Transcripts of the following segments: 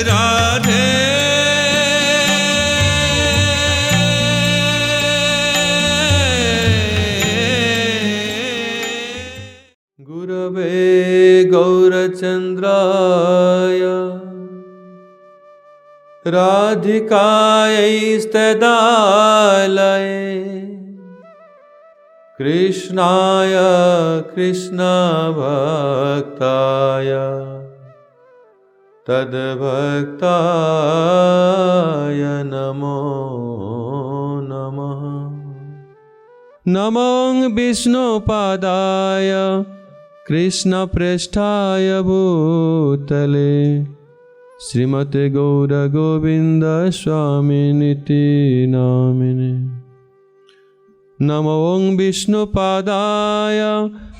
राधे गुरवे गौरचन्द्राय राधिकायैस्तदालये कृष्णाय कृष्णभक्ताय तद्भक्ताय नमो नमः। नमो विष्णुपादाय कृष्णप्रेष्ठाय भूतले श्रीमते गौरगोविन्द स्वामिनिति नामिने। नमो विष्णुपादाय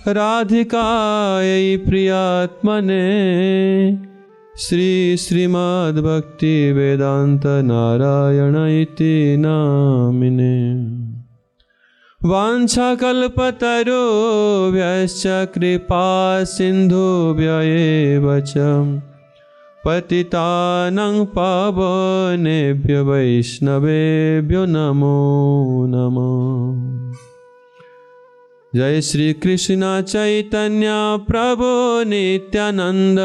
राधिकायै प्रियात्मने श्रीमद्भक्तिवेदान्त नारायण इति नामिने। वाञ्छाकल्पतरुभ्यश्च कृपा सिन्धुभ्य एव च पतितानां पावनेभ्यो वैष्णवेभ्यो नमो नमः। जय श्री कृष्ण चैतन्य प्रभु नित्यानंद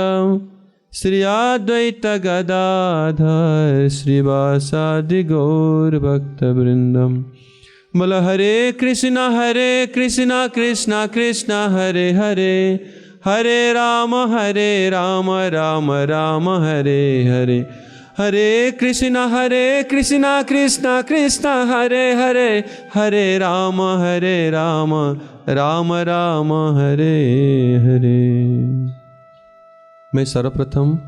श्री अद्वैत गदाधर श्रीवासादि गौर भक्तवृंदम। बोल हरे कृष्ण कृष्ण कृष्ण हरे हरे, हरे राम राम राम हरे हरे। हरे कृष्ण कृष्ण कृष्ण हरे हरे, हरे राम राम राम हरे हरे। मैं सर्वप्रथम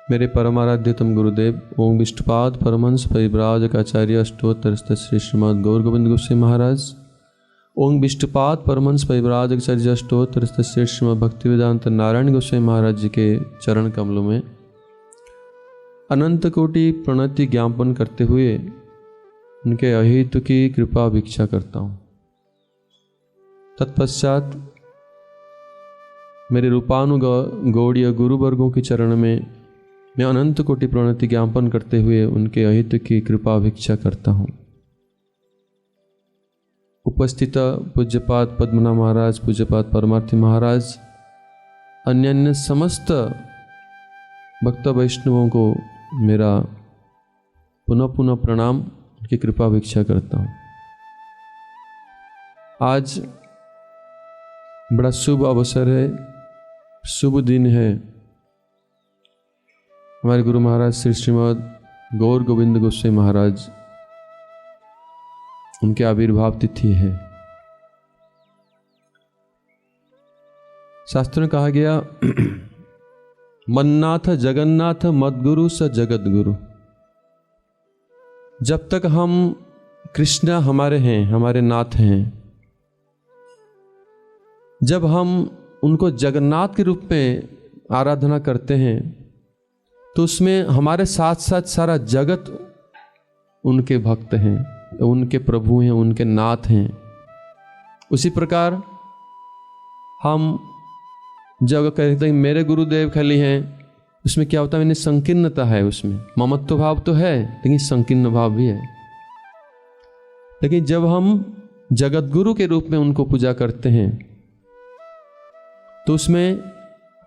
मेरे परमाराध्यतम गुरुदेव ओम विष्णुपाद परमहंस परिव्राजक आचार्य अष्टोत्तर श्री श्रीमद् गौर गोविंद गोस्वामी महाराज ओम विष्णुपाद परमहंस परिव्राजक आचार्य अष्टोत्तर श्री श्रीमद् भक्तिवेदांत नारायण गोस्वामी महाराज जी के चरण कमलों में अनंत कोटि प्रणति ज्ञापन करते हुए उनके अहित की कृपा भिक्षा करता हूँ। तत्पश्चात मेरे रूपानुगौड़ीय गुरुवर्गों के चरण में मैं अनंत कोटि प्रणति ज्ञापन करते हुए उनके अहित की कृपा भिक्षा करता हूँ। उपस्थित पूज्यपाद पद्मनाभ महाराज, पूज्यपाद परमार्थी महाराज, अन्य समस्त भक्त वैष्णवों को मेरा पुनः पुनः प्रणाम, उनकी कृपा भिक्षा करता हूँ। आज बड़ा शुभ अवसर है, शुभ दिन है। हमारे गुरु महाराज श्री श्रीमद् गौर गोविंद गोस्वामी महाराज उनके आविर्भाव तिथि है। शास्त्र में कहा गया मन्नाथ जगन्नाथ मद्गुरु स जगत गुरु। जब तक हम कृष्ण हमारे हैं, हमारे नाथ हैं, जब हम उनको जगन्नाथ के रूप में आराधना करते हैं तो उसमें हमारे साथ साथ सारा जगत उनके भक्त हैं, उनके प्रभु हैं, उनके नाथ हैं। उसी प्रकार हम जब कहते हैं मेरे गुरुदेव खाली हैं, उसमें क्या होता है, मैंने संकीर्णता है, उसमें ममत्व भाव तो है लेकिन संकीर्ण भाव भी है। लेकिन जब हम जगत गुरु के रूप में उनको पूजा करते हैं तो उसमें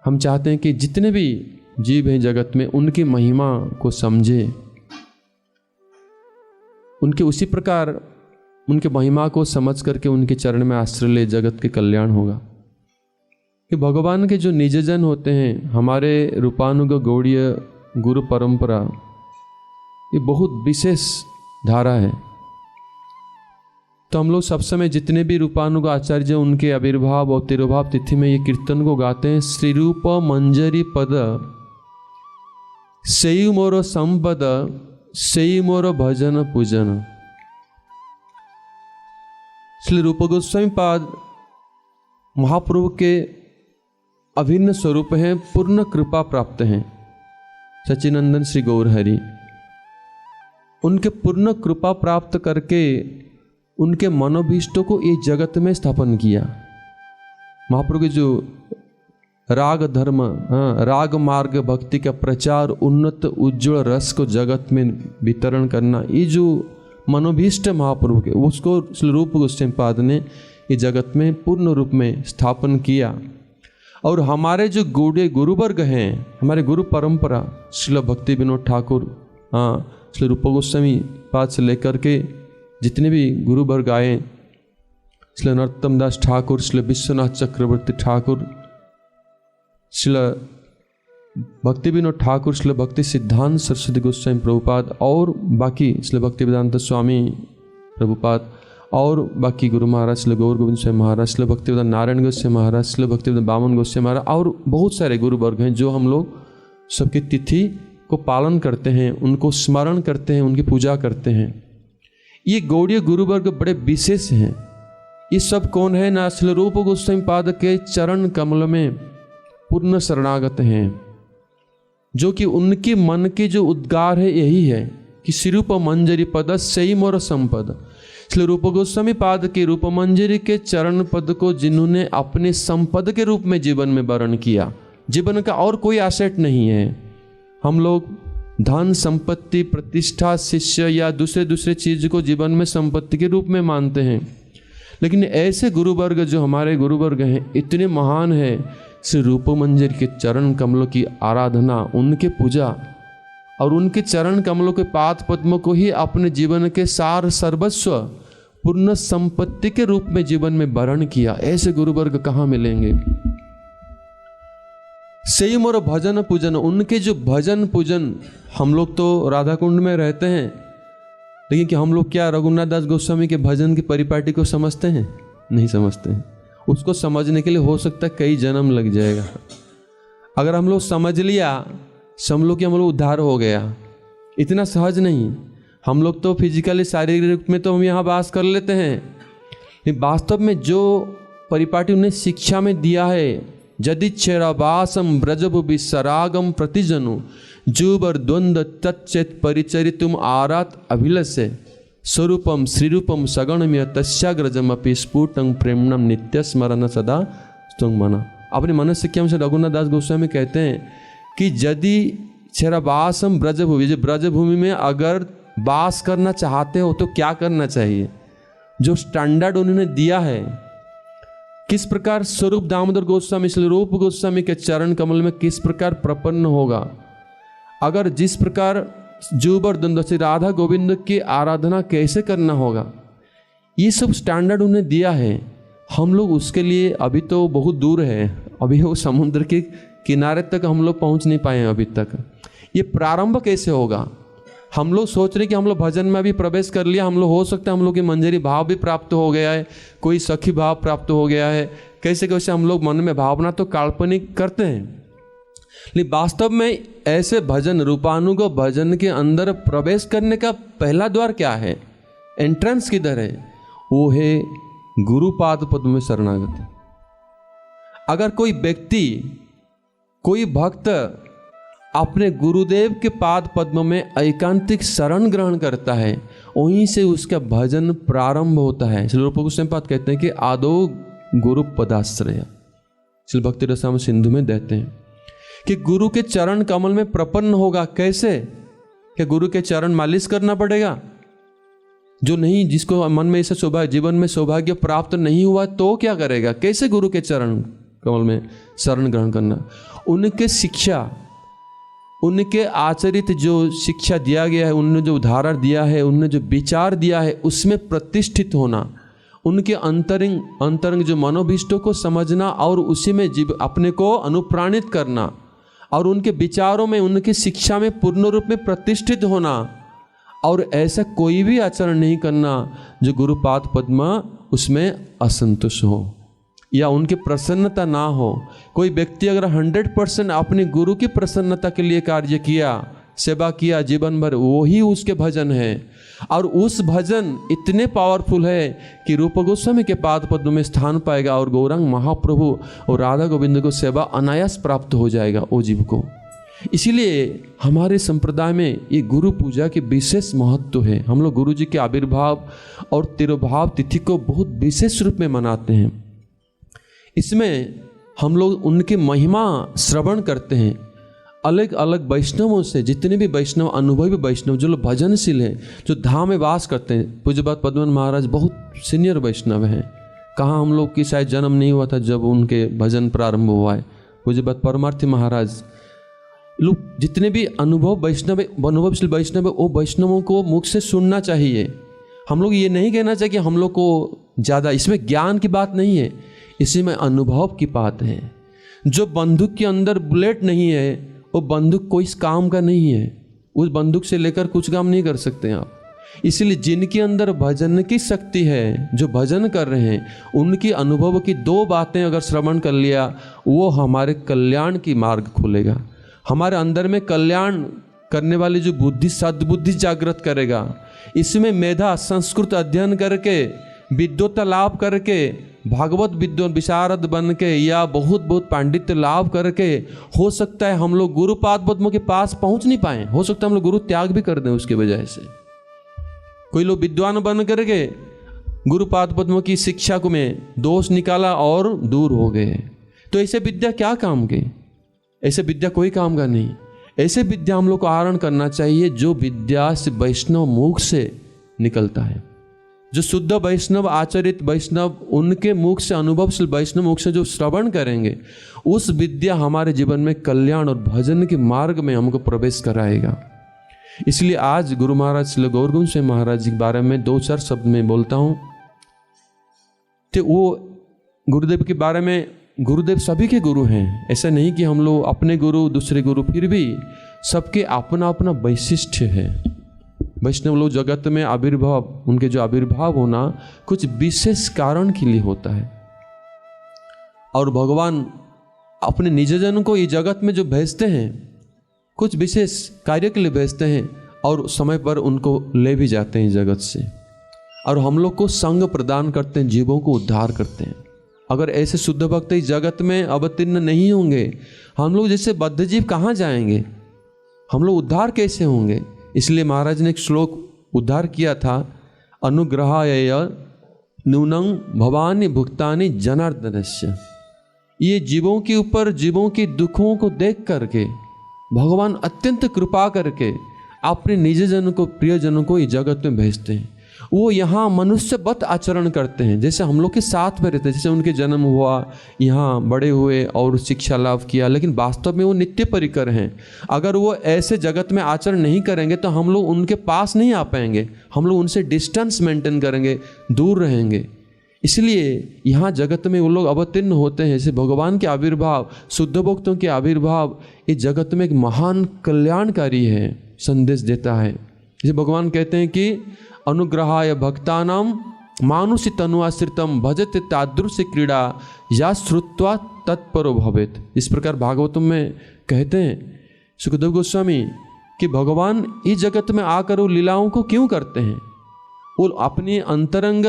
हम चाहते हैं कि जितने भी जीव हैं जगत में उनकी महिमा को समझे, उनके उसी प्रकार उनके महिमा को समझ करके उनके चरण में आश्रय ले, जगत के कल्याण होगा। कि भगवान के जो निजजन होते हैं, हमारे रूपानुग गौड़ीय गुरु परंपरा, ये बहुत विशेष धारा है। तो हम लोग सब समय जितने भी रूपानुग आचार्य उनके आविर्भाव और तिरुभाव तिथि में ये कीर्तन को गाते हैं। श्री रूप मंजरी पद सेयु मोरो संपद, सेयु मोरो भजन पूजन। श्री रूप गोस्वामी पाद महाप्रभु के अभिन्न स्वरूप हैं, पूर्ण कृपा प्राप्त हैं। सच्चिनंदन श्री गौर हरि उनके पूर्ण कृपा प्राप्त करके उनके मनोभीष्टों को इस जगत में स्थापन किया। महाप्रभु के जो राग धर्म, राग मार्ग भक्ति का प्रचार, उन्नत उज्ज्वल रस को जगत में वितरण करना, ये जो मनोभीष्ट महाप्रभु के, उसको श्री रूप गोस्वामी पाद ने ये जगत में पूर्ण रूप में स्थापन किया। और हमारे जो गुरुवर्ग हैं, हमारे गुरु परंपरा, श्रील भक्ति विनोद ठाकुर, श्री रूप गोस्वामी पाद से लेकर के जितने भी गुरुवर्ग आए, श्री नरोत्तम दास ठाकुर, श्री विश्वनाथ चक्रवर्ती ठाकुर, श्री भक्ति विनोद ठाकुर, श्री भक्ति सिद्धांत सरस्वती गोस्वामी प्रभुपाद और बाकी श्री भक्ति वेदांत स्वामी प्रभुपाद और बाकी गुरु महाराज श्री गौर गोविंद स्वामी महाराज, श्री भक्ति वेदांत नारायण गोस्वामी महाराज, श्री भक्ति वेदांत बामन गोस्वामी महाराज और बहुत सारे गुरु वर्ग हैं जो हम लोग सबकी तिथि को पालन करते हैं, उनको स्मरण करते हैं, उनकी पूजा करते हैं। ये गौड़ीय गुरु वर्ग बड़े विशेष हैं। ये सब कौन है ना, श्री रूप गोस्वामी पाद के चरण कमल में पूर्ण शरणागत हैं, जो कि उनके मन के जो उद्गार है यही है कि श्रीरूप मंजरी पद से ही मोर संपद। श्री रूप गोस्वामी पाद के रूप मंजरी के चरण पद को जिन्होंने अपने संपद के रूप में जीवन में वर्ण किया, जीवन का और कोई एसेट नहीं है। हम लोग धन संपत्ति प्रतिष्ठा शिष्य या दूसरे चीज को जीवन में संपत्ति के रूप में मानते हैं, लेकिन ऐसे गुरुवर्ग जो हमारे गुरुवर्ग हैं इतने महान है, श्री रूप मंजरी के चरण कमलों की आराधना, उनके पूजा और उनके चरण कमलों के पाद पद्मों को ही अपने जीवन के सार सर्वस्व पूर्ण संपत्ति के रूप में जीवन में वर्ण किया। ऐसे गुरुवर्ग कहाँ मिलेंगे। सही मोर भजन पूजन, उनके जो भजन पूजन, हम लोग तो राधा कुंड में रहते हैं, लेकिन कि हम लोग क्या रघुनाथ दास गोस्वामी के भजन की परिपाटी को समझते हैं? नहीं समझते हैं। उसको समझने के लिए हो सकता है कई जन्म लग जाएगा। अगर हम लोग समझ लिया, समझ लो कि हम लोग उद्धार हो गया, इतना सहज नहीं। हम लोग तो फिजिकली शारीरिक रूप में तो हम यहाँ वास कर लेते हैं, लेकिन वास्तव में जो परिपाटी उन्हें शिक्षा में दिया है, यदि क्षेरावासम ब्रजभुवि सरागम प्रतिजनु जुबर द्वंद्व तच्चेत परिचरितुम आरात अभिलषे स्वरूपम श्रीरूपम सगणम्य तस्याग्रजम अपि स्फुटं प्रेमणम नित्य स्मरण सदा स्तुंग मना। अपने मन शिक्षा से रघुनाथ दास गोस्वामी कहते हैं कि यदि क्षेरावासम ब्रजभूमि, ब्रजभूमि में अगर वास करना चाहते हो तो क्या करना चाहिए, जो स्टैंडर्ड उन्होंने दिया है, किस प्रकार स्वरूप दामोदर गोस्वामी श्री रूप गोस्वामी के चरण कमल में किस प्रकार प्रपन्न होगा, अगर जिस प्रकार जुबर द्वंद्व से राधा गोविंद की आराधना कैसे करना होगा, ये सब स्टैंडर्ड उन्हें दिया है। हम लोग उसके लिए अभी तो बहुत दूर है, अभी वो समुद्र के किनारे तक हम लोग पहुंच नहीं पाए हैं अभी तक। ये प्रारंभ कैसे होगा? हम लोग सोच रहे कि हम लोग भजन में भी प्रवेश कर लिया, हम लोग हो सकता है हम लोग के मंजरी भाव भी प्राप्त हो गया है, कोई सखी भाव प्राप्त हो गया है, कैसे कैसे हम लोग मन में भावना तो काल्पनिक करते हैं, लेकिन वास्तव में ऐसे भजन रूपानुग भजन के अंदर प्रवेश करने का पहला द्वार क्या है, एंट्रेंस किधर है? वो है गुरुपाद पद्म में शरणागति। अगर कोई व्यक्ति, कोई भक्त अपने गुरुदेव के पाद पद्म में एकांतिक शरण ग्रहण करता है, वहीं से उसका भजन प्रारंभ होता है। श्री रूप गोस्वामी पाद कहते हैं कि आदो गुरु पदाश्रय, श्री भक्ति रसायन सिंधु में देते हैं कि गुरु के चरण कमल में प्रपन्न होगा। कैसे? क्या गुरु के चरण मालिश करना पड़ेगा? जो नहीं, जिसको मन में ऐसा सौभाग्य, जीवन में सौभाग्य प्राप्त नहीं हुआ तो क्या करेगा? कैसे गुरु के चरण कमल में शरण ग्रहण करना? उनके शिक्षा, उनके आचरित जो शिक्षा दिया गया है, उन्होंने जो उदाहरण दिया है, उन्होंने जो विचार दिया है, उसमें प्रतिष्ठित होना, उनके अंतरंग जो मनोभीष्टों को समझना और उसी में जीव अपने को अनुप्राणित करना और उनके विचारों में, उनकी शिक्षा में पूर्ण रूप में प्रतिष्ठित होना, और ऐसा कोई भी आचरण नहीं करना जो गुरुपाद पद्म उसमें असंतुष्ट हो या उनकी प्रसन्नता ना हो। कोई व्यक्ति अगर 100% अपने गुरु की प्रसन्नता के लिए कार्य किया, सेवा किया जीवन भर, वो ही उसके भजन है। और उस भजन इतने पावरफुल है कि रूप गोस्वामी के पाद पद्म में स्थान पाएगा और गौरांग महाप्रभु और राधा गोविंद को सेवा अनायास प्राप्त हो जाएगा वो जीव को। इसीलिए हमारे संप्रदाय में ये गुरु पूजा की विशेष महत्व है। हम लोग गुरु जी के आविर्भाव और तिरुभाव तिथि को बहुत विशेष रूप में मनाते हैं। इसमें हम लोग उनकी महिमा श्रवण करते हैं। अलग अलग वैष्णवों से, जितने भी वैष्णव, अनुभवी वैष्णव, जो लोग भजनशील हैं, जो धाम में वास करते हैं। पूज्यपाद पद्मनाभ महाराज बहुत सीनियर वैष्णव हैं। कहाँ हम लोग की शायद जन्म नहीं हुआ था जब उनके भजन प्रारंभ हुआ है। पूज्यपाद परमार्थी महाराज, लोग जितने भी अनुभवशील वैष्णव है, वो वैष्णवों को मुख से सुनना चाहिए। हम लोग ये नहीं कहना चाहिए कि हम लोग को ज़्यादा, इसमें ज्ञान की बात नहीं है, इसी में अनुभव की बात है। जो बंदूक के अंदर बुलेट नहीं है, वो बंदूक कोई काम का नहीं है। उस बंदूक से लेकर कुछ काम नहीं कर सकते आप। इसलिए जिनके अंदर भजन की शक्ति है, जो भजन कर रहे हैं, उनकी अनुभव की 2 बातें अगर श्रवण कर लिया, वो हमारे कल्याण की मार्ग खोलेगा। हमारे अंदर में कल्याण करने वाली जो बुद्धि, सद्बुद्धि जागृत करेगा। इसमें मेधा, संस्कृत अध्ययन करके, विद्वता लाभ करके, भागवत विद्वान विशारद बन के, या बहुत पांडित्य लाभ करके, हो सकता है हम लोग गुरुपाद पद्मों के पास पहुंच नहीं पाए। हो सकता है हम लोग गुरु त्याग भी कर दें उसके वजह से। कोई लोग विद्वान बन करके गुरुपाद पद्मों की शिक्षा को में दोष निकाला और दूर हो गए। तो ऐसे विद्या क्या काम के? ऐसे विद्या कोई काम का नहीं। ऐसे विद्या हम लोग को आहरण करना चाहिए जो विद्या से वैष्णव मुख से निकलता है। जो शुद्ध वैष्णव, आचरित वैष्णव, उनके मुख से, अनुभवशील वैष्णव मुख से जो श्रवण करेंगे, उस विद्या हमारे जीवन में कल्याण और भजन के मार्ग में हमको प्रवेश कराएगा। इसलिए आज गुरु महाराज श्री गौरगुण सिंह महाराज जी के बारे में 2-4 शब्द में बोलता हूँ। तो वो गुरुदेव के बारे में, गुरुदेव सभी के गुरु हैं। ऐसा नहीं कि हम लोग अपने गुरु, दूसरे गुरु, फिर भी सबके अपना अपना वैशिष्ट्य है। वैष्णव लोग जगत में आविर्भाव, उनके जो आविर्भाव होना कुछ विशेष कारण के लिए होता है। और भगवान अपने निजजन को ये जगत में जो भेजते हैं, कुछ विशेष कार्य के लिए भेजते हैं, और समय पर उनको ले भी जाते हैं जगत से, और हम लोग को संग प्रदान करते हैं, जीवों को उद्धार करते हैं। अगर ऐसे शुद्ध भक्त इस जगत में अवतीर्ण नहीं होंगे, हम लोग जैसे बद्ध जीव कहाँ जाएंगे? हम लोग उद्धार कैसे होंगे? इसलिए महाराज ने एक श्लोक उद्धार किया था, अनुग्रहाय नूनं भवानी भुक्तानि जनार्दनस्य। ये जीवों के ऊपर, जीवों के दुखों को देख करके भगवान अत्यंत कृपा करके अपने निजजन को, प्रियजनों को इस जगत में भेजते हैं। वो यहाँ मनुष्यवत आचरण करते हैं, जैसे हम लोग के साथ में रहते हैं। जैसे उनके जन्म हुआ, यहाँ बड़े हुए और शिक्षा लाभ किया, लेकिन वास्तव में वो नित्य परिकर हैं। अगर वो ऐसे जगत में आचरण नहीं करेंगे तो हम लोग उनके पास नहीं आ पाएंगे। हम लोग उनसे डिस्टेंस मेंटेन करेंगे, दूर रहेंगे। इसलिए यहाँ जगत में वो लोग अवतीर्ण होते हैं। जैसे भगवान के आविर्भाव, शुद्ध भक्तों के आविर्भाव इस जगत में एक महान कल्याणकारी है, संदेश देता है। जैसे भगवान कहते हैं कि अनुग्रहाय भक्तानाम मानुषी तनुआश्रितम भजते तादृश क्रीड़ा या श्रुत्वा तत्परो भवेत। इस प्रकार भागवतम में कहते हैं सुखदेव गोस्वामी कि भगवान इस जगत में आकर वो लीलाओं को क्यों करते हैं? वो अपनी अंतरंग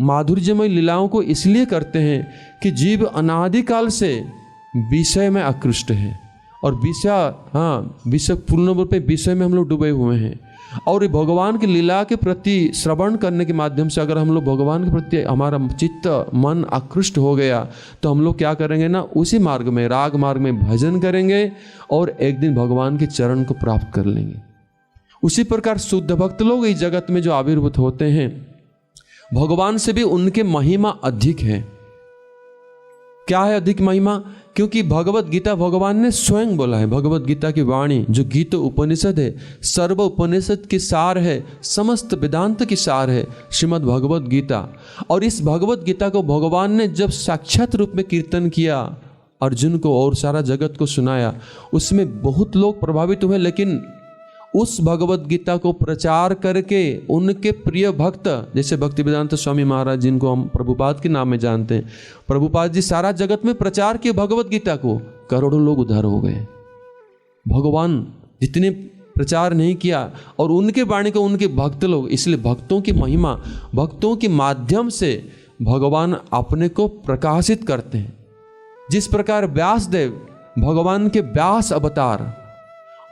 माधुर्यमय लीलाओं को इसलिए करते हैं कि जीव अनादिकाल से विषय में आकृष्ट है, और विषय पूर्ण रूप में विषय में हम लोग डूबे हुए हैं। और भगवान की लीला के प्रति श्रवण करने के माध्यम से अगर हम लोग भगवान के प्रति हमारा चित्त, मन आकृष्ट हो गया, तो हम लोग क्या करेंगे ना, उसी मार्ग में, राग मार्ग में भजन करेंगे और एक दिन भगवान के चरण को प्राप्त कर लेंगे। उसी प्रकार शुद्ध भक्त लोग इस जगत में जो आविर्भूत होते हैं, भगवान से भी उनके महिमा अधिक है। क्या है अधिक महिमा? क्योंकि भगवत गीता भगवान ने स्वयं बोला है। भगवत गीता की वाणी जो गीता उपनिषद है, सर्व उपनिषद की सार है, समस्त वेदांत की सार है श्रीमद् भगवत गीता। और इस भगवत गीता को भगवान ने जब साक्षात रूप में कीर्तन किया, अर्जुन को और सारा जगत को सुनाया, उसमें बहुत लोग प्रभावित हुए। लेकिन उस भगवत गीता को प्रचार करके उनके प्रिय भक्त, जैसे भक्तिवेदांत स्वामी महाराज, जिनको हम प्रभुपाद के नाम में जानते हैं, प्रभुपाद जी सारा जगत में प्रचार किए भगवत गीता को, करोड़ों लोग उद्धार हो गए। भगवान जितने प्रचार नहीं किया, और उनके वाणी को उनके भक्त लोग, इसलिए भक्तों की महिमा, भक्तों के माध्यम से भगवान अपने को प्रकाशित करते हैं। जिस प्रकार व्यासदेव भगवान के व्यास अवतार,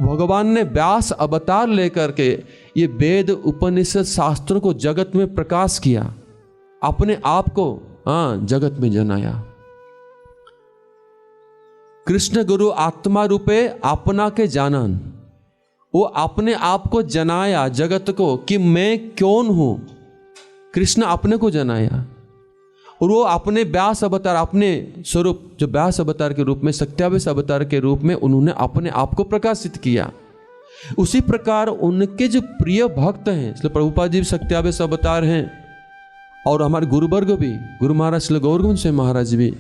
भगवान ने व्यास अवतार लेकर के ये वेद उपनिषद शास्त्रों को जगत में प्रकाश किया, अपने आप को जगत में जनाया। कृष्ण गुरु आत्मा रूपे अपना के जानन, वो अपने आप को जनाया जगत को कि मैं कौन हूं। कृष्ण अपने को जनाया और वो अपने व्यास अवतार, अपने स्वरूप जो व्यास अवतार के रूप में, सत्यावेश अवतार के रूप में उन्होंने अपने आप को प्रकाशित किया। उसी प्रकार उनके जो प्रिय भक्त हैं, इसलिए प्रभुपाद जी सत्यावेश अवतार हैं और हमारे गुरुवर्ग भी, गुरु महाराज श्री गौर गोविंद सिंह महाराज भी,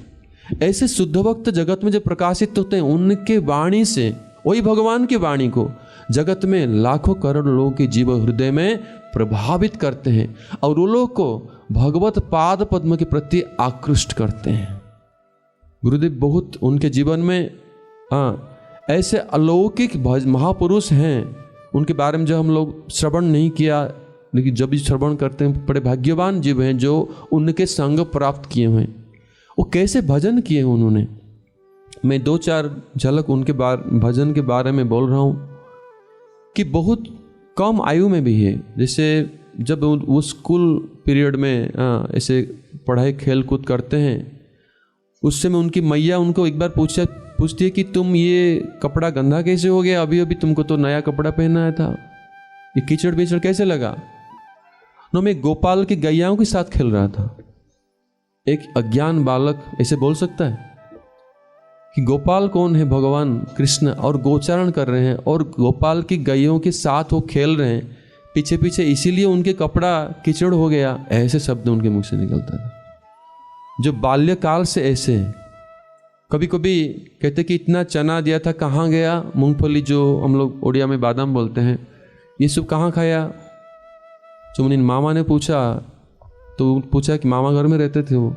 ऐसे शुद्ध भक्त जगत में जो प्रकाशित होते हैं, उनके वाणी से, वही भगवान की वाणी को जगत में लाखों करोड़ लोगों के जीव हृदय में प्रभावित करते हैं और वो लोग को भगवत पाद पद्म के प्रति आकृष्ट करते हैं। गुरुदेव बहुत उनके जीवन में ऐसे अलौकिक महापुरुष हैं, उनके बारे में जो हम लोग श्रवण नहीं किया, लेकिन जब भी श्रवण करते हैं, बड़े भाग्यवान जीव हैं जो उनके संग प्राप्त किए हुए हैं। वो कैसे भजन किए हैं उन्होंने, मैं 2-4 झलक उनके भजन के बारे में बोल रहा हूँ कि बहुत कम आयु में भी है। जैसे जब वो स्कूल पीरियड में ऐसे पढ़ाई खेल कूद करते हैं, उस समय उनकी मैया उनको एक बार पूछती है कि तुम ये कपड़ा गंदा कैसे हो गया, अभी अभी तुमको तो नया कपड़ा पहनाया था, ये कीचड़ बीचड़ कैसे लगा। न मैं गोपाल की गैयाओं के साथ खेल रहा था। एक अज्ञान बालक ऐसे बोल सकता है कि गोपाल कौन है, भगवान कृष्ण, और गोचारण कर रहे हैं और गोपाल की गैयों के साथ वो खेल रहे हैं पीछे पीछे, इसीलिए उनके कपड़ा कीचड़ हो गया। ऐसे शब्द उनके मुख से निकलता था, जो बाल्यकाल से ऐसे। कभी कभी कहते कि इतना चना दिया था कहाँ गया, मूंगफली जो हम लोग उड़िया में बादाम बोलते हैं, ये सब कहाँ खाया। चुमनी मामा ने पूछा, तो पूछा कि मामा घर में रहते थे वो,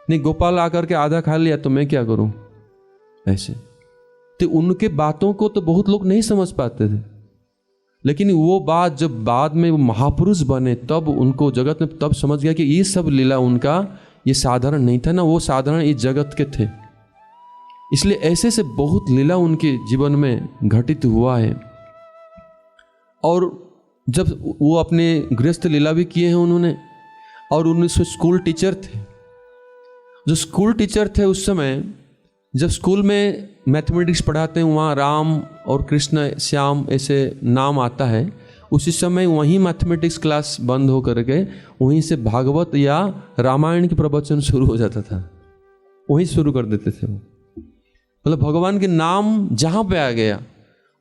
नहीं गोपाल आकर के आधा खा लिया तो मैं क्या करूं। ऐसे तो उनके बातों को तो बहुत लोग नहीं समझ पाते थे, लेकिन वो बात जब बाद में वो महापुरुष बने तब उनको जगत में तब समझ गया कि ये सब लीला उनका ये साधारण नहीं था ना, वो साधारण इस जगत के थे। इसलिए ऐसे से बहुत लीला उनके जीवन में घटित हुआ है। और जब वो अपने गृहस्थ लीला भी किए हैं उन्होंने, और उन्हें स्कूल टीचर थे। जो स्कूल टीचर थे उस समय जब स्कूल में मैथमेटिक्स पढ़ाते हैं, वहाँ राम और कृष्ण श्याम ऐसे नाम आता है, उसी समय वहीं मैथमेटिक्स क्लास बंद हो करके वहीं से भागवत या रामायण की प्रवचन शुरू हो जाता था, वहीं शुरू कर देते थे वो। मतलब भगवान के नाम जहाँ पे आ गया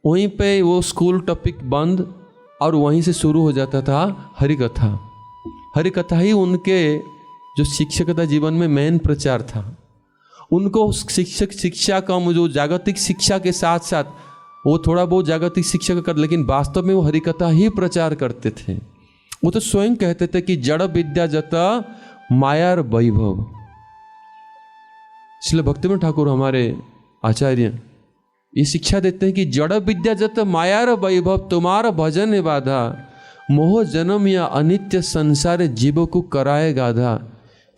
वहीं पे वो स्कूल टॉपिक बंद और वहीं से शुरू हो जाता था हरि कथा। हरि कथा ही उनके जो शिक्षकता जीवन में मेन प्रचार था। उनको शिक्षा का जो जागतिक शिक्षा के साथ साथ वो थोड़ा बहुत जागतिक शिक्षा कर, लेकिन वास्तव में वो हरिकथा ही प्रचार करते थे। वो तो स्वयं कहते थे कि जड़ विद्या जता मायार वैभव। इसलिए भक्तिविनोद ठाकुर हमारे आचार्य ये शिक्षा देते हैं कि जड़ विद्या जत मायार वैभव, तुम्हारा भजन बाधा, मोह जन्म या अनित्य संसार जीवों को कराए गाधा।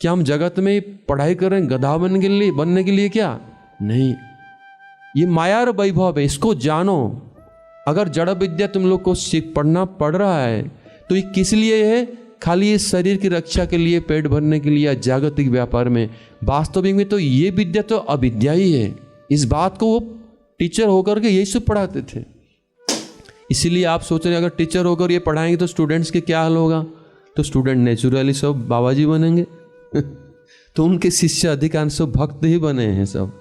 क्या हम जगत में पढ़ाई कर रहे हैं गधा बनने के लिए क्या? नहीं, ये मायार वैभव है, इसको जानो। अगर जड़ विद्या तुम लोग को पढ़ना पड़ रहा है तो ये किस लिए है? खाली ये शरीर की रक्षा के लिए, पेट भरने के लिए या जागतिक व्यापार में? वास्तविक में तो ये विद्या तो अविद्या ही है। इस बात को वो टीचर होकर के यही सब पढ़ाते थे। इसीलिए आप सोच रहे हैं अगर टीचर होकर ये पढ़ाएंगे तो स्टूडेंट्स के क्या हाल होगा? तो स्टूडेंट नेचुरली सब बाबा जी बनेंगे। तो उनके शिष्य अधिकांश भक्त ही बने हैं सब।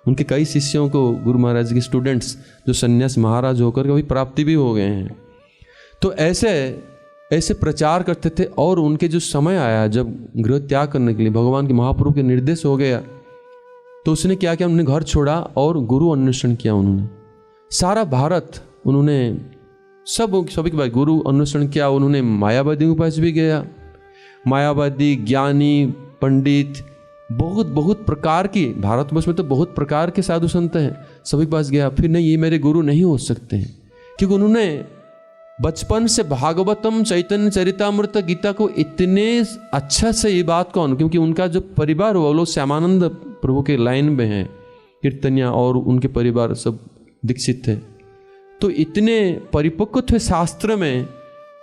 उनके कई शिष्यों को गुरु महाराज के स्टूडेंट्स जो संन्यास महाराज होकर के वही प्राप्ति भी हो गए हैं। तो ऐसे प्रचार करते थे। और उनके जो समय आया जब गृह त्याग करने के लिए भगवान के महाप्रभु के निर्देश हो गया, तो उसने क्या किया? उन्होंने घर छोड़ा और गुरु अन्वेषण किया। उन्होंने सारा भारत उन्होंने सभी के बाद गुरु अन्वेषण किया। उन्होंने मायावादियों के पास भी गया। मायावादी, ज्ञानी, पंडित, बहुत प्रकार की, भारतवर्ष में तो बहुत प्रकार के साधु संत हैं, सभी के पास गया। फिर नहीं, ये मेरे गुरु नहीं हो सकते हैं, क्योंकि उन्होंने बचपन से भागवतम, चैतन्य चरितामृत, गीता को इतने अच्छा से ये बात कौन, क्योंकि उनका जो परिवार हुआ वो लोग श्यामानंद प्रभु के लाइन में हैं, कीर्तनिया, और उनके परिवार सब दीक्षित थे। तो इतने परिपक्व थे शास्त्र में,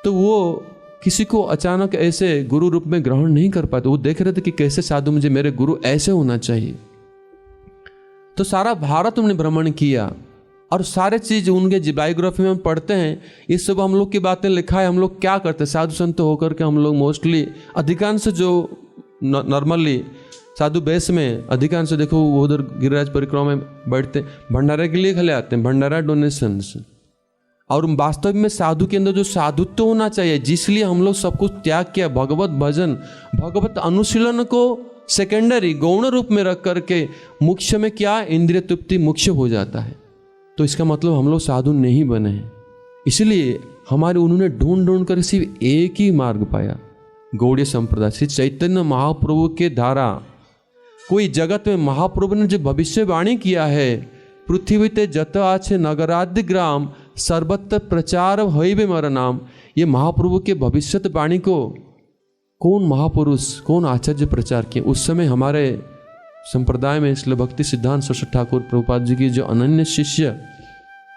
तो वो किसी को अचानक ऐसे गुरु रूप में ग्रहण नहीं कर पाते। वो देख रहे थे कि कैसे साधु, मुझे मेरे गुरु ऐसे होना चाहिए। तो सारा भारत उन्होंने भ्रमण किया और सारे चीज़ उनके बायोग्राफी में हम पढ़ते हैं। इस सब हम लोग की बातें लिखा है। हम लोग क्या करते हैं, साधु संत होकर के हम लोग मोस्टली अधिकांश जो नॉर्मली साधु बेस में अधिकांश देखो वो उधर गिरिराज परिक्रमा में बैठते भंडारे के लिए खले आते हैं, भंडारा डोनेशंस। और वास्तव में साधु के अंदर जो साधुत्व होना चाहिए, जिसलिए हम लोग सब कुछ त्याग किया, भगवत भजन भगवत अनुशीलन को सेकेंडरी गौण रूप में रख करके मुख्य में क्या इंद्रिय तृप्ति मुख्य हो जाता है। तो इसका मतलब हम लोग साधु नहीं बने हैं। इसलिए हमारे उन्होंने ढूंढ ढूंढ कर सिर्फ एक ही मार्ग पाया, गौड़ीय संप्रदाय, श्री चैतन्य महाप्रभु के द्वारा। कोई जगत में महाप्रभु ने जो भविष्यवाणी किया है, पृथ्वी ते जत आछे नगराद्य ग्राम सर्वत्र प्रचार हईबे मर नाम, ये महाप्रभु के भविष्यवाणी को कौन महापुरुष कौन आचार्य प्रचार किए। उस समय हमारे संप्रदाय में श्रील भक्ति सिद्धांत सरस्वती ठाकुर प्रभुपाद जी की जो अनन्य शिष्य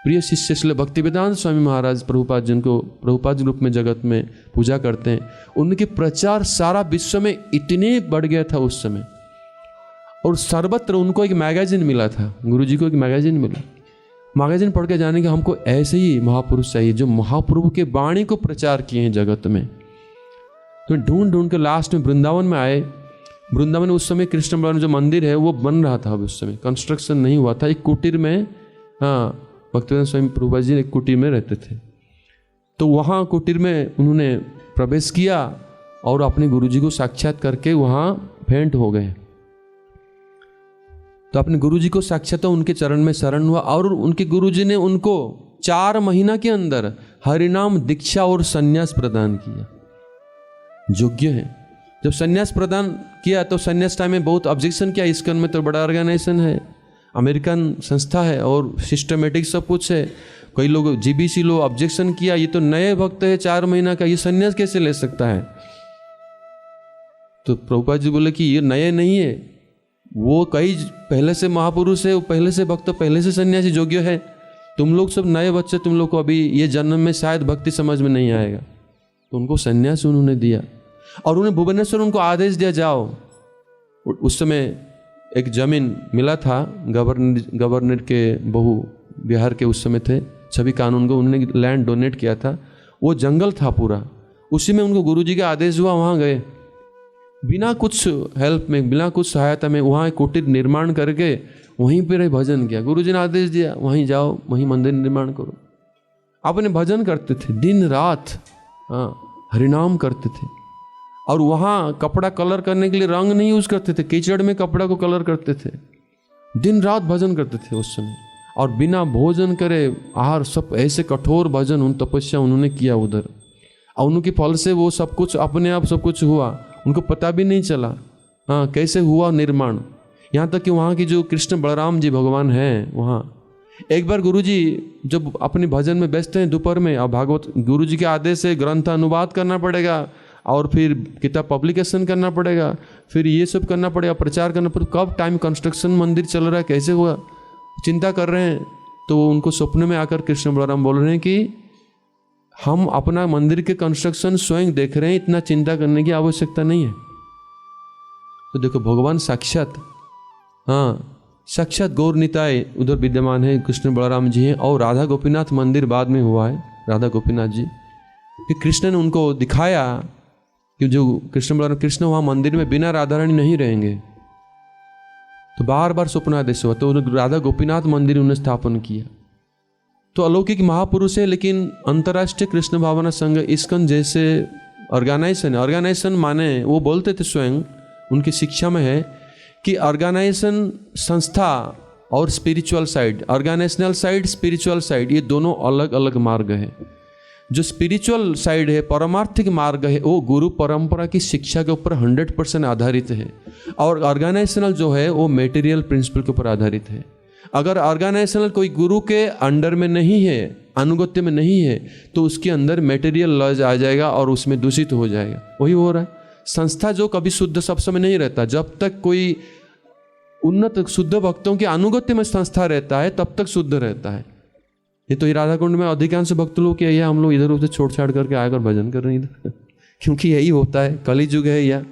प्रिय शिष्य श्रील भक्तिवेदांत स्वामी महाराज प्रभुपाद, जिनको प्रभुपाद रूप में जगत में पूजा करते हैं, उनके प्रचार सारा विश्व में इतने बढ़ गया था उस समय। और सर्वत्र उनको एक मैगजीन मिला था, गुरुजी को एक मैगजीन मिला। मैगजीन पढ़ के जाने के हमको ऐसे ही महापुरुष चाहिए जो महाप्रभु के वाणी को प्रचार किए हैं जगत में। तो ढूंढ ढूंढ के लास्ट में वृंदावन में आए। वृंदावन में उस समय कृष्ण बलराम जो मंदिर है वो बन रहा था, उस समय कंस्ट्रक्शन नहीं हुआ था। एक कुटीर में, हाँ, भक्तिवेदांत स्वामी प्रभुपाद जी एक कुटीर में रहते थे। तो वहाँ कुटीर में उन्होंने प्रवेश किया और अपने गुरुजी को साक्षात करके वहाँ भेंट हो गए। तो अपने गुरुजी को साक्षात उनके चरण में शरण हुआ और उनके गुरुजी ने उनको 4 महीना के अंदर हरिनाम दीक्षा और संन्यास प्रदान किया। योग्य है। जब संन्यास प्रदान किया तो संन्यास टाइम में बहुत ऑब्जेक्शन किया। इस्कॉन में तो बड़ा ऑर्गेनाइजेशन है, अमेरिकन संस्था है और सिस्टमेटिक सब कुछ है। कई लोग जीबीसी लोग ऑब्जेक्शन किया, ये तो नए भक्त है 4 महीना का, ये संन्यास कैसे ले सकता है। तो प्रभुपाद जी बोले कि ये नए नहीं है, वो कई पहले से महापुरुष है, वो पहले से भक्त, पहले से सन्यासी योग्य है। तुम लोग सब नए बच्चे, तुम लोग को अभी ये जन्म में शायद भक्ति समझ में नहीं आएगा। तो उनको सन्यास उन्होंने दिया और उन्हें भुवनेश्वर उनको आदेश दिया जाओ। उस समय एक जमीन मिला था, गवर्नर के बहू बिहार के उस समय थे, छवि कानून को उन्होंने लैंड डोनेट किया था। वो जंगल था पूरा, उसी में उनको गुरुजी का आदेश हुआ, वहाँ गए बिना कुछ हेल्प में, बिना कुछ सहायता में, वहाँ एक कुटीर निर्माण करके वहीं पर भजन किया। गुरुजी ने आदेश दिया वहीं जाओ, वहीं मंदिर निर्माण करो। अपने भजन करते थे दिन रात, हाँ, हरिनाम करते थे। और वहाँ कपड़ा कलर करने के लिए रंग नहीं यूज करते थे, कीचड़ में कपड़ा को कलर करते थे। दिन रात भजन करते थे उस समय और बिना भोजन करे आहार, सब ऐसे कठोर भजन, उन तपस्या उन्होंने किया उधर। और उनके फल से वो सब कुछ अपने आप सब कुछ हुआ, उनको पता भी नहीं चला हाँ कैसे हुआ निर्माण। यहाँ तक कि वहाँ की जो कृष्ण बलराम जी भगवान हैं, वहाँ एक बार गुरुजी जब अपने भजन में व्यस्त हैं दोपहर में, और भागवत गुरुजी के आदेश से ग्रंथ अनुवाद करना पड़ेगा और फिर किताब पब्लिकेशन करना पड़ेगा, फिर ये सब करना पड़ेगा, प्रचार करना पड़ेगा। कब टाइम कंस्ट्रक्शन मंदिर चल रहा है, कैसे हुआ, चिंता कर रहे हैं। तो उनको स्वप्न में आकर कृष्ण बलराम बोल रहे हैं कि हम अपना मंदिर के कंस्ट्रक्शन स्वयं देख रहे हैं, इतना चिंता करने की आवश्यकता नहीं है। तो देखो भगवान साक्षात, हाँ, साक्षात गौर निताय उधर विद्यमान है, कृष्ण बलराम जी हैं। और राधा गोपीनाथ मंदिर बाद में हुआ है, राधा गोपीनाथ जी, कि कृष्ण ने उनको दिखाया कि जो कृष्ण बलराम कृष्ण वहाँ मंदिर में बिना राधा रानी नहीं रहेंगे। तो बार बार स्वप्नादेश हुआ, तो राधा गोपीनाथ मंदिर उन्होंने स्थापन किया। तो अलौकिक महापुरुष है, लेकिन अंतर्राष्ट्रीय कृष्ण भावना संघ इस्कॉन जैसे ऑर्गेनाइजेशन माने, वो बोलते थे स्वयं, उनकी शिक्षा में है कि ऑर्गेनाइजेशन संस्था और spiritual side, organisational side, spiritual side, ये दोनों अलग अलग मार्ग है। जो स्पिरिचुअल साइड है, परमार्थिक मार्ग है, वो गुरु परंपरा की शिक्षा के ऊपर 100% आधारित है। और ऑर्गेनाइजेशनल जो है वो मेटेरियल प्रिंसिपल के ऊपर आधारित है। अगर ऑर्गेनाइजेशनल कोई गुरु के अंडर में नहीं है, अनुगत्य में नहीं है, तो उसके अंदर मेटेरियल लॉज आ जाएगा और उसमें दूषित हो जाएगा। वही हो रहा है। संस्था जो कभी शुद्ध सब समय नहीं रहता, जब तक कोई उन्नत शुद्ध भक्तों के अनुगत्य में संस्था रहता है तब तक शुद्ध रहता है। ये तो राधा कुंड में अधिकांश भक्त लोग क्या है, हम लोग इधर उधर छोड़ छाड़ करके आकर भजन कर रहे हैं इधर क्योंकि यही होता है, कली युग है। या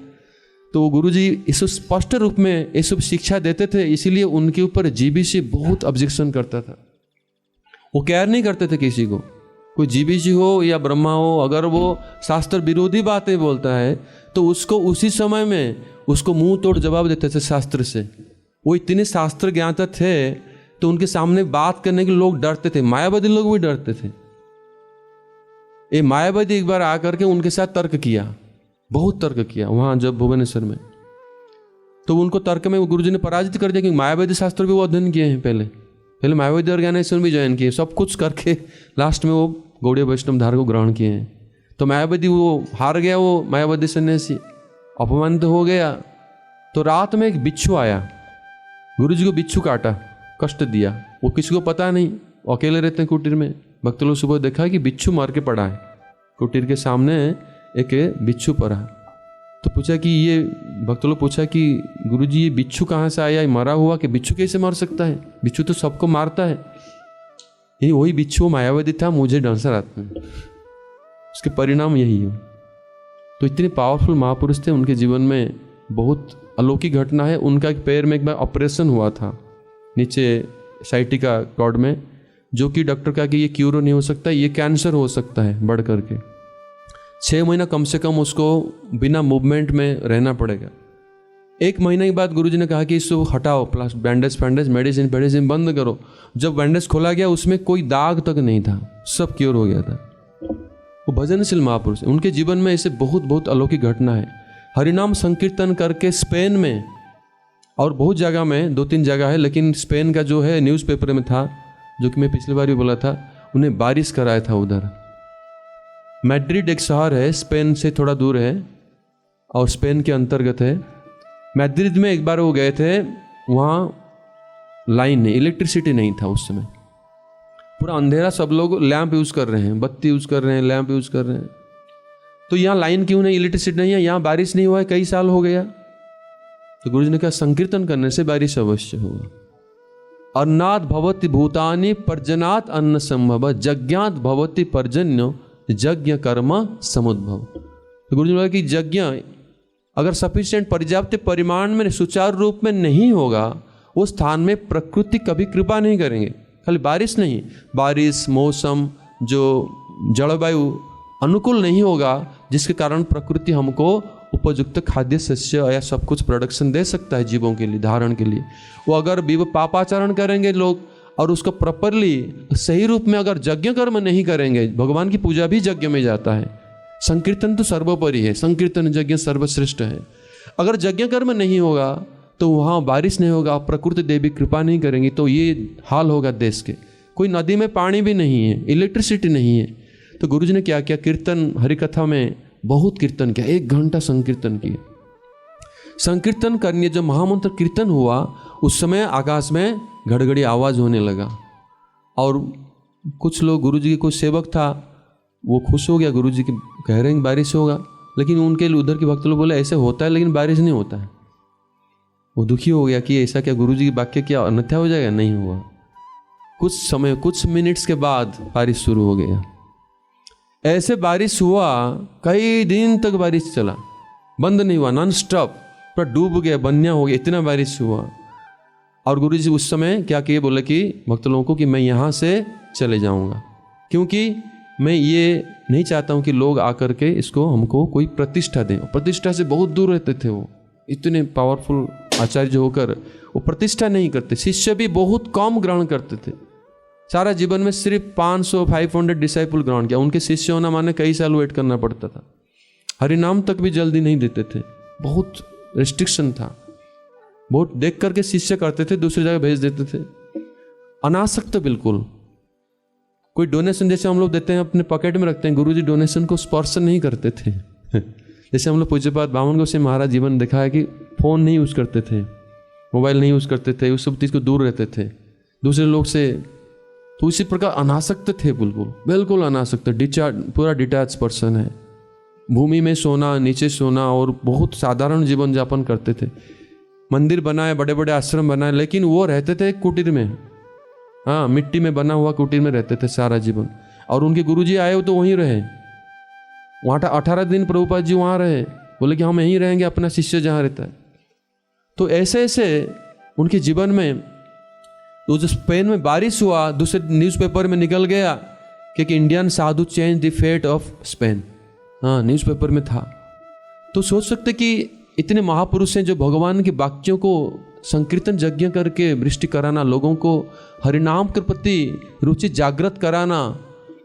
तो गुरुजी इस स्पष्ट रूप में ये सब शिक्षा देते थे, इसीलिए उनके ऊपर जीबीसी बहुत ऑब्जेक्शन करता था। वो केयर नहीं करते थे किसी को, कोई जीबीसी हो या ब्रह्मा हो, अगर वो शास्त्र विरोधी बातें बोलता है तो उसको उसी समय में उसको मुंह तोड़ जवाब देते थे शास्त्र से। वो इतने शास्त्र ज्ञाता थे तो उनके सामने बात करने के लोग डरते थे, मायावादी लोग भी डरते थे। ये मायावादी एक बार आकर के उनके साथ तर्क किया, बहुत तर्क किया वहाँ जब भुवनेश्वर में, तो उनको तर्क में गुरुजी ने पराजित कर दिया, क्योंकि मायावादी शास्त्र भी वो अध्ययन किए हैं, पहले मायावादी ऑर्गेनाइजेशन भी ज्वाइन किए, सब कुछ करके लास्ट में वो गौड़ीय वैष्णव धारा को ग्रहण किए हैं। तो मायावादी वो हार गया, वो मायावादी सन्यासी अपमानित हो गया। तो रात में एक बिच्छू आया, गुरुजी को बिच्छू काटा, कष्ट दिया। वो किसी को पता नहीं, अकेले रहते हैं कुटीर में। भक्त लोग सुबह देखा कि बिच्छू मार के पड़ा है, कुटीर के सामने एक बिच्छू पड़ा। तो पूछा कि ये भक्त लोग पूछा कि गुरुजी ये बिच्छू कहाँ से आया, मरा हुआ कि बिच्छू कैसे मार सकता है, बिच्छू तो सबको मारता है। ये वही बिच्छू मायावादी था, मुझे डांसर आता है, उसके परिणाम यही हो। तो इतने पावरफुल महापुरुष थे, उनके जीवन में बहुत अलौकिक घटना है। उनका पैर में एक बार ऑपरेशन हुआ था नीचे साइटिका कॉर्ड में, जो कि डॉक्टर कहा कि ये क्यूर नहीं हो सकता, ये कैंसर हो सकता है बढ़ करके। 6 महीना कम से कम उसको बिना मूवमेंट में रहना पड़ेगा। 1 महीने के बाद गुरुजी ने कहा कि इसको हटाओ, प्लस बैंडेज मेडिसिन बंद करो। जब बैंडेज खोला गया उसमें कोई दाग तक नहीं था, सब क्योर हो गया था। वो भजनशील महापुरुष, उनके जीवन में ऐसे बहुत अलौकिक घटना है। हरिनाम संकीर्तन करके स्पेन में और बहुत जगह में, 2-3 जगह है, लेकिन स्पेन का जो है न्यूज़पेपर में था, जो कि मैं पिछली बार भी बोला था, उन्हें बारिश कराया था उधर। मैड्रिड एक शहर है, स्पेन से थोड़ा दूर है और स्पेन के अंतर्गत है। मैड्रिड में एक बार वो गए थे, वहाँ लाइन नहीं, इलेक्ट्रिसिटी नहीं था उस समय, पूरा अंधेरा, सब लोग लैंप यूज़ कर रहे हैं, बत्ती यूज़ कर रहे हैं, लैंप यूज़ कर रहे हैं। तो यहाँ लाइन क्यों नहीं, इलेक्ट्रिसिटी नहीं है, यहाँ बारिश नहीं हुआ है, कई साल हो गया। तो गुरुजी ने कहा संकीर्तन करने से बारिश अवश्य होगा। अन्नात् भवति भूतानि पर्जनात् अन्न संभव, यज्ञात् भवति पर्जन्यो यज्ञ कर्म समुद्भव। तो गुरुजी ने कहा कि यज्ञ अगर सफिशिएंट, पर्याप्त परिमाण में, सुचारू रूप में नहीं होगा, उस स्थान में प्रकृति कभी कृपा नहीं करेंगे। खाली बारिश नहीं, बारिश, मौसम, जो जलवायु अनुकूल नहीं होगा, जिसके कारण प्रकृति हमको उपयुक्त खाद्य शस्य या सब कुछ प्रोडक्शन दे सकता है जीवों के लिए, धारण के लिए। वो अगर पापाचरण करेंगे लोग और उसको प्रॉपरली सही रूप में अगर यज्ञ कर्म नहीं करेंगे, भगवान की पूजा भी यज्ञ में जाता है, संकीर्तन तो सर्वोपरि है, संकीर्तन यज्ञ सर्वश्रेष्ठ है। अगर यज्ञ कर्म नहीं होगा तो वहाँ बारिश नहीं होगा, प्रकृति देवी कृपा नहीं करेंगी, तो ये हाल होगा देश के। कोई नदी में पानी भी नहीं है, इलेक्ट्रिसिटी नहीं है। तो गुरुजी ने क्या किया, कीर्तन, हरिकथा में बहुत कीर्तन किया, 1 घंटा संकीर्तन किया। संकीर्तन करने जब महामंत्र कीर्तन हुआ, उस समय आकाश में घड़घड़ी आवाज होने लगा और कुछ लोग, गुरुजी के कोई सेवक था, वो खुश हो गया, गुरुजी के कह रहे हैं बारिश होगा, लेकिन उनके उधर के भक्त लोग बोले ऐसे होता है लेकिन बारिश नहीं होता है। वो दुखी हो गया कि ऐसा क्या, गुरुजी की वाक्य क्या अन्यथा हो जाएगा, नहीं हुआ। कुछ समय, कुछ मिनट्स के बाद बारिश शुरू हो गया। ऐसे बारिश हुआ, कई दिन तक बारिश चला, बंद नहीं हुआ, नॉन स्टॉप, पूरा डूब गया, बन्या हो गया, इतना बारिश हुआ। और गुरुजी उस समय क्या किए, बोले कि भक्त लोगों को कि मैं यहाँ से चले जाऊँगा, क्योंकि मैं ये नहीं चाहता हूँ कि लोग आकर के इसको हमको कोई प्रतिष्ठा दें। प्रतिष्ठा से बहुत दूर रहते थे वो, इतने पावरफुल आचार्य होकर वो प्रतिष्ठा नहीं करते। शिष्य भी बहुत कम ग्रहण करते थे, सारा जीवन में सिर्फ 500-500 डिसाइपल ग्रहण किया। उनके शिष्य होना माने कई साल वेट करना पड़ता था, हरिनाम तक भी जल्दी नहीं देते थे, बहुत रिस्ट्रिक्शन था, बहुत देख करके शिष्य करते थे, दूसरी जगह भेज देते थे। अनासक्त बिल्कुल, कोई डोनेशन जैसे हम लोग देते हैं अपने पॉकेट में रखते हैं, गुरुजी डोनेशन को स्पर्श नहीं करते थे। जैसे हम लोग पूज्यपाद बामन गोसाई महाराज जीवन देखा है कि फ़ोन नहीं यूज़ करते थे, मोबाइल नहीं यूज़ करते थे, उस सब चीज़ को दूर रहते थे दूसरे लोग से। तो इसी प्रकार अनासक्त थे, बिल्कुल अनासक्त, पूरा डिटैच पर्सन है। भूमि में सोना, नीचे सोना और बहुत साधारण जीवन यापन करते थे। मंदिर बनाए, बड़े बड़े आश्रम बनाए, लेकिन वो रहते थे कुटीर में, हाँ, मिट्टी में बना हुआ कुटीर में रहते थे सारा जीवन। और उनके गुरुजी आए तो वहीं रहे, वहाँ 18 दिन प्रभुपाद जी वहाँ रहे, बोले कि हम यहीं रहेंगे, अपना शिष्य जहाँ रहता है। तो ऐसे ऐसे उनके जीवन में, तो जो स्पेन में बारिश हुआ, दूसरे न्यूज़पेपर में निकल गया कि Indian sadhu change the fate of Spain. हाँ, न्यूज़पेपर में था। तो सोच सकते कि इतने महापुरुष हैं जो भगवान के वाक्यों को संकीर्तन यज्ञ करके वृष्टि कराना, लोगों को हरिनाम के प्रति रुचि जागृत कराना।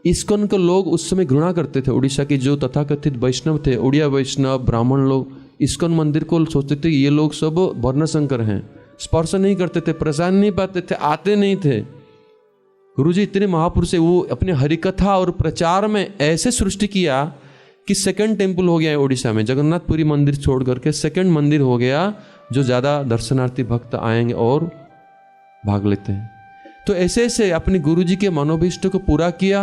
इस्कॉन को लोग उस समय घृणा करते थे। उड़ीसा के जो तथाकथित वैष्णव थे, उड़िया वैष्णव, ब्राह्मण लोग, इस्कॉन मंदिर को सोचते थे ये लोग सब वर्णशंकर हैं, स्पर्श नहीं करते थे, प्रसाद नहीं पाते थे, आते नहीं थे। गुरुजी इतने महापुरुष है, वो अपने हरिकथा और प्रचार में ऐसे सृष्टि किया कि सेकंड टेम्पल हो गया है उड़ीसा में, जगन्नाथपुरी मंदिर छोड़ करके सेकंड मंदिर हो गया जो ज़्यादा दर्शनार्थी भक्त आएंगे और भाग लेते हैं। तो ऐसे ऐसे अपने गुरुजी के मनोभीष्ट को पूरा किया।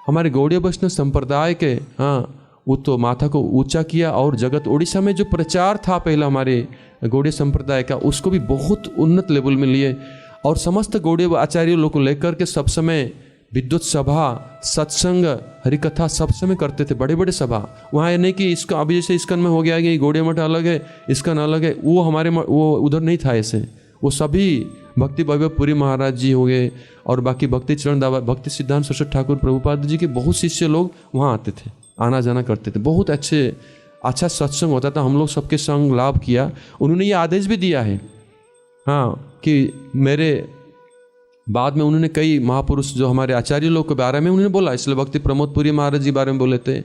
हमारे गौड़ीय वैष्णव संप्रदाय के, हाँ, वो तो माथा को ऊंचा किया और जगत उड़ीसा में जो प्रचार था पहला हमारे गौड़ीय संप्रदाय का, उसको भी बहुत उन्नत लेवल में लिए और समस्त गौड़ीय आचार्यों लोग को लेकर के सब समय विद्युत सभा, सत्संग, हरिकथा सब समय करते थे, बड़े बड़े सभा। वहाँ नहीं कि इसका अभी जैसे इस्कन में हो गया कि गौड़ीय मठ अलग है, इस्कन अलग है, वो हमारे वो उधर नहीं था ऐसे। वो सभी भक्ति वैभव पुरी महाराज जी हो गए और बाकी भक्ति चरण दावा, भक्ति सिद्धांत सरस्वती ठाकुर प्रभुपाद जी के बहुत शिष्य लोग वहाँ आते थे, आना जाना करते थे। बहुत अच्छा सत्संग होता था, हम लोग सबके संग लाभ किया। उन्होंने ये आदेश भी दिया है, हाँ, कि मेरे बाद में उन्होंने कई महापुरुष जो हमारे आचार्य लोग के बारे में उन्होंने बोला, इसलिए भक्ति प्रमोद पुरी महाराज जी बारे में बोले थे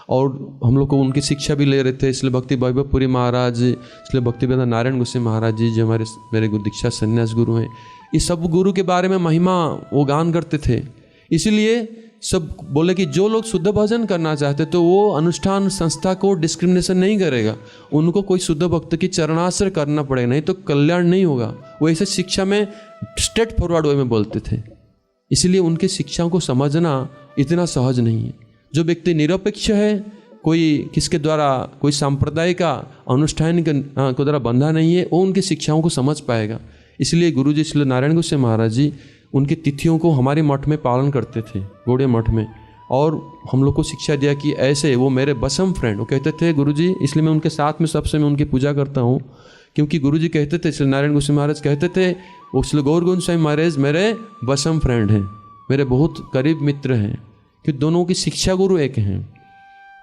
और हम लोग को उनकी शिक्षा भी ले रहे थे। इसलिए भक्ति वैभव पुरी महाराज, इसलिए भक्ति वेदांत नारायण गोसाई महाराज जी जो मेरे दीक्षा संन्यास गुरु हैं, इस सब गुरु के बारे में महिमा वो गान करते थे। इसीलिए सब बोले कि जो लोग शुद्ध भजन करना चाहते तो वो अनुष्ठान संस्था को डिस्क्रिमिनेशन नहीं करेगा, उनको कोई शुद्ध भक्त की चरणाश्रय करना पड़ेगा, नहीं तो कल्याण नहीं होगा। वो ऐसे शिक्षा में स्ट्रेट फॉरवर्ड वे में बोलते थे। इसलिए उनकी शिक्षाओं को समझना इतना सहज नहीं है। जो व्यक्ति निरपेक्ष है, कोई किसके द्वारा कोई सांप्रदाय का अनुष्ठान के द्वारा बंधा नहीं है, वो उनकी शिक्षाओं को समझ पाएगा। इसलिए गुरुजी श्री नारायण गोसाई महाराज जी उनकी तिथियों को हमारे मठ में पालन करते थे, गौड़ीय मठ में, और हम लोग को शिक्षा दिया कि ऐसे वो मेरे बसम फ्रेंड, वो कहते थे गुरुजी, इसलिए मैं उनके साथ में सबसे मैं उनकी पूजा करता हूँ, क्योंकि गुरुजी कहते थे, श्री नारायण गोसाई महाराज कहते थे, वो श्री गौर गोसाई महाराज मेरे बसम फ्रेंड हैं, मेरे बहुत करीब मित्र हैं, कि दोनों की शिक्षा गुरु एक हैं।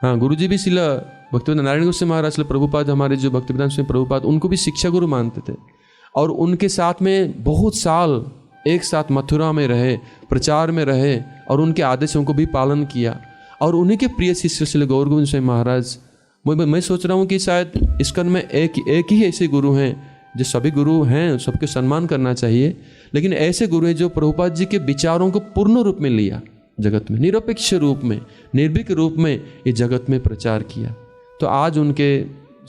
हाँ, गुरुजी भी श्री भक्तिवेदांत नारायण गोसाई महाराज, श्री प्रभुपाद हमारे जो भक्तिवेदांत स्वामी प्रभुपाद, उनको भी शिक्षा गुरु मानते थे और उनके साथ में बहुत साल एक साथ मथुरा में रहे, प्रचार में रहे और उनके आदेशों को भी पालन किया। और उन्हीं के प्रिय शिष्य श्री गौर गोविंद स्वामी महाराज, मैं सोच रहा हूँ कि शायद इस्कॉन में एक ही ऐसे गुरु हैं, जो सभी गुरु हैं सबके सम्मान करना चाहिए, लेकिन ऐसे गुरु हैं जो प्रभुपाद जी के विचारों को पूर्ण रूप में लिया, जगत में निरपेक्ष रूप में, निर्भीक रूप में ये जगत में प्रचार किया। तो आज उनके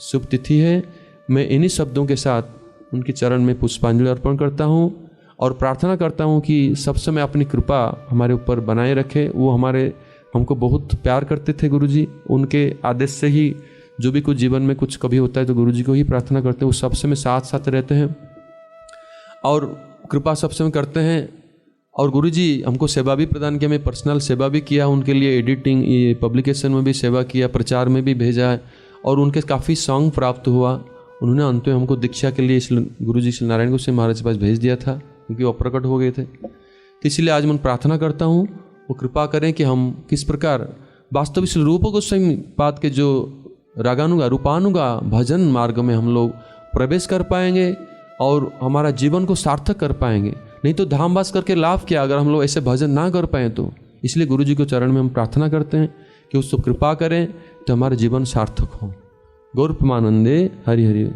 शुभ तिथि है। मैं इन्हीं शब्दों के साथ उनके चरण में पुष्पांजलि अर्पण करता हूँ और प्रार्थना करता हूँ कि सब समय अपनी कृपा हमारे ऊपर बनाए रखे। वो हमको बहुत प्यार करते थे गुरुजी, उनके आदेश से ही जो भी कुछ जीवन में कुछ कभी होता है तो गुरुजी को ही प्रार्थना करते हैं। वो सब समय साथ साथ रहते हैं और कृपा सब समय करते हैं। और गुरुजी हमको सेवा भी प्रदान किया, मैं पर्सनल सेवा भी किया उनके लिए, एडिटिंग, ये पब्लिकेशन में भी सेवा किया, प्रचार में भी भेजा है और उनके काफ़ी सॉन्ग प्राप्त हुआ। उन्होंने अंत में हमको दीक्षा के लिए गुरुजी श्री नारायण गोसाई महाराज के पास भेज दिया था, क्योंकि वो प्रकट हो गए थे। तो इसलिए आज मैं प्रार्थना करता हूँ वो कृपा करें कि हम किस प्रकार वास्तविक श्री रूप गोस्वामी पाद के जो रागानुगा रूपानुगा भजन मार्ग में हम लोग प्रवेश कर पाएंगे और हमारा जीवन को सार्थक कर पाएंगे। नहीं तो धामवास करके लाभ क्या अगर हम लोग ऐसे भजन ना कर पाए तो। इसलिए गुरु जी को चरण में हम प्रार्थना करते हैं कि उसको कृपा करें तो हमारा जीवन सार्थक हो। गौर प्रेमानंदे हरि हरि।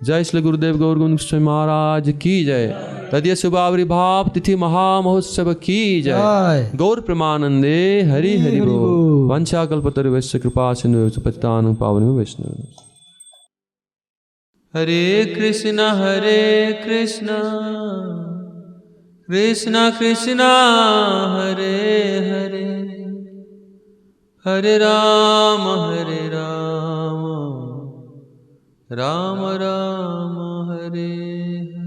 जय श्री गुरुदेव गौर गोविंद स्वामी महाराज की जय। तदीय शुभावरी भाव तिथि महामहोत्सव की जय। गौर प्रेमानंदे हरि हरि बोल। वंशाकल्पतरुभ्यश्च कृपा सिन्धुभ्यो पतितानां पावनेभ्यो वैष्णवेभ्यो। हरे कृष्ण कृष्ण कृष्ण हरे हरे, हरे राम राम राम हरे हरे।